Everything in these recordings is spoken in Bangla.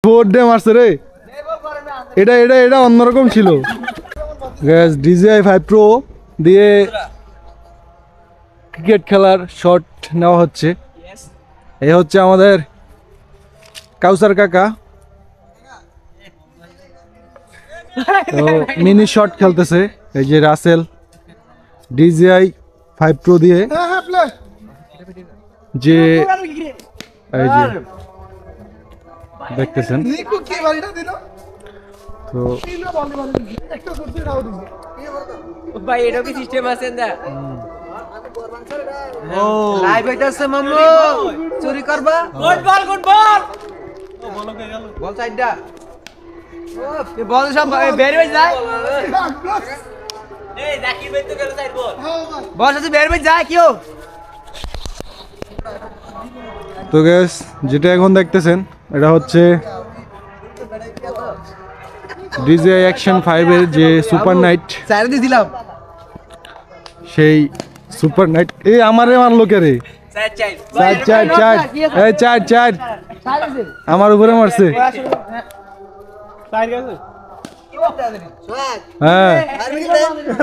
ভোট দে মারছে রে। এটা এটা এটা অন্যরকম ছিল। গ্যাস DJI 5 Pro দিয়ে ক্রিকেট খেলার শট নেওয়া হচ্ছে। এই হচ্ছে আমাদের কাউসার কাকা, তো মিনি শট খেলতেছে। এই যে রাসেল DJI 5 Pro দিয়ে যে এই যে দেখতেছেন, তো ভাই এটা কি সিস্টেম আছে না? ও লাইভ হইতাছে মামু, চুরি করবা? গুড বল ও বল কে গেল, বল সাইডটা। ও বল সব বের হয়ে যায়। এই জাকির ভাই তো গেল সাইড বল, বল সাথে বের হয়ে যায় কিও। তো গ্যাস যেটা এখন দেখতেছেন এটা হচ্ছে DJI Action 5 এর যে সুপার নাইট, সাইড দিছিলাম সেই সুপার নাইট। এই আমারে মারলো কে রে? চার চার চার এই চার চার আমার উপরে মারছে। হ্যাঁ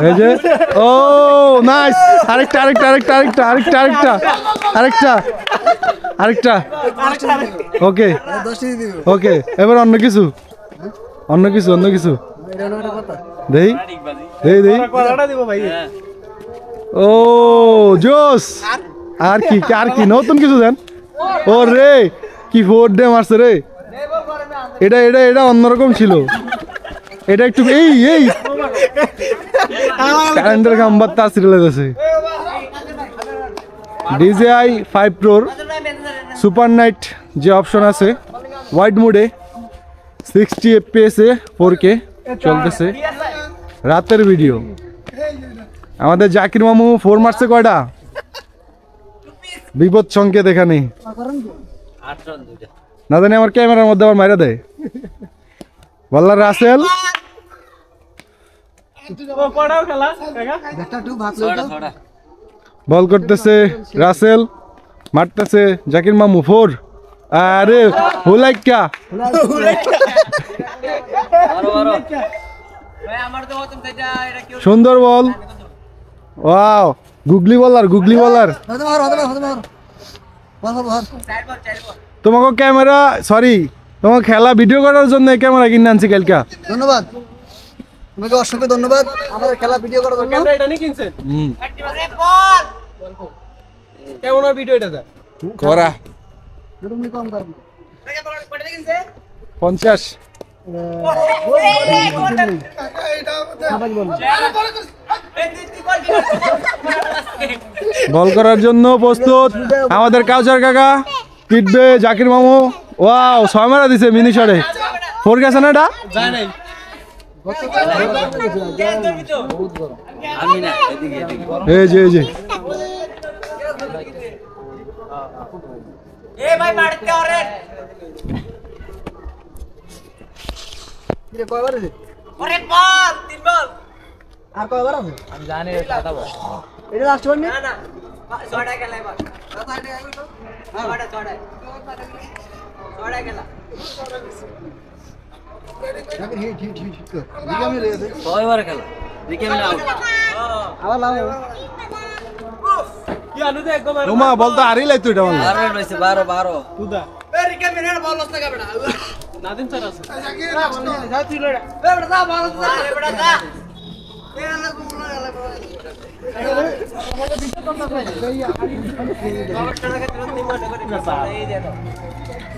এই যে ও নাইস, আরেকটা আরেকটা আরেকটা আরেকটা আরেকটা আরেকটা আরেকটা আরেকটা ওকে ওকে। এবার অন্য কিছু অন্য কিছু অন্য কিছু দেই দেই দেই। ও জোস, আর কি আর কি নতুন কিছু দেন। ও রে কি ভোট দে মারছে রে। এটা এটা এটা অন্যরকম ছিল। এটা একটু এই এই কারেন্টের খাম্বার তার সিরিয়াল আছে। DJI 5 Pro সুপার নাইট যে অপশন আছে, ওয়াইড মোডে 60 FPS এ 4K চলতেছে। রাতের ভিডিও। আমাদের জাকির মামু 4 মারছে কয়টা? বিপদ সংকেত এখানে না জানি আমার ক্যামেরার মধ্যে আবার মাইরা দেয়। বললার রাসেল বল করতেছে, রাসেল মারতেছে, জাকির মামু 4। আরে হুলাইকা সুন্দর বল। ওয়াও গুগলি বলার গুগলি বলার। তোমাকে ক্যামেরা সরি তোমাকে খেলা ভিডিও করার জন্য ক্যামেরা কিনে আনছি কালকা। ধন্যবাদ, তোমাকে অসংখ্য ধন্যবাদ আমাদের খেলা ভিডিও করার জন্য। ক্যামেরা এটা নি কিনছেন? কেমন ভিডিও এটা করা তুমি কম করো 50 বল করার জন্য প্রস্তুত আমাদের কাউসার কাকা। পিটবে জাকির মামু। ওয়াও 6 মারা দিছে মিনি শটে। 4 গেছে না এটা? যায় নাই। এই যে এই যে এ ভাই মারতে ওরে। কি রে কয়বার আছে? ওরে বল, 3 বল। আর কয়বার আছে? আমি জানি কথা বল। এটা লাস্ট ওয়ান না? না না, ছড়া গেল এবার। ছড়া গেল। হিট হিট হিট হিট কর। দিকে রে আছে। কয়বার খেলা? দিকে আমি আউট। আবার লাও। কি আলু দে একবার। রোমা বল তো হারিয়ে লাইতো এটা বল। 12 রইছে 12 তুদা। এ রিকে মেরে বল লস লাগা বেটা। নাদিন স্যার আছে। যা তুই লড়া। এ বেটা যা বল যা এ বেটা যা। এ আলা গুমলা গেল।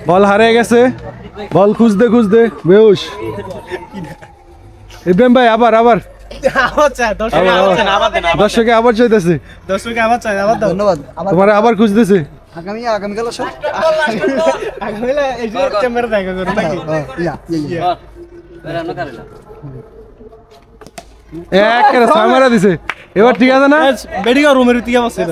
বল হারিয়ে গেছে। বল খুঁজতে খুঁজতে বেহুশ। ইব্রাহিম ভাই আবার আবার দর্শকে আবার চাইতেছে। ধন্যবাদ। তোমার আবার খুঁজতেছে। আগামীকাল আসো। ক্যামেরা দেখা করো নাকি? এক 6 মারা দিছে। এবার ঠিক আছে না? বেডিং রুমের তিয়া বসে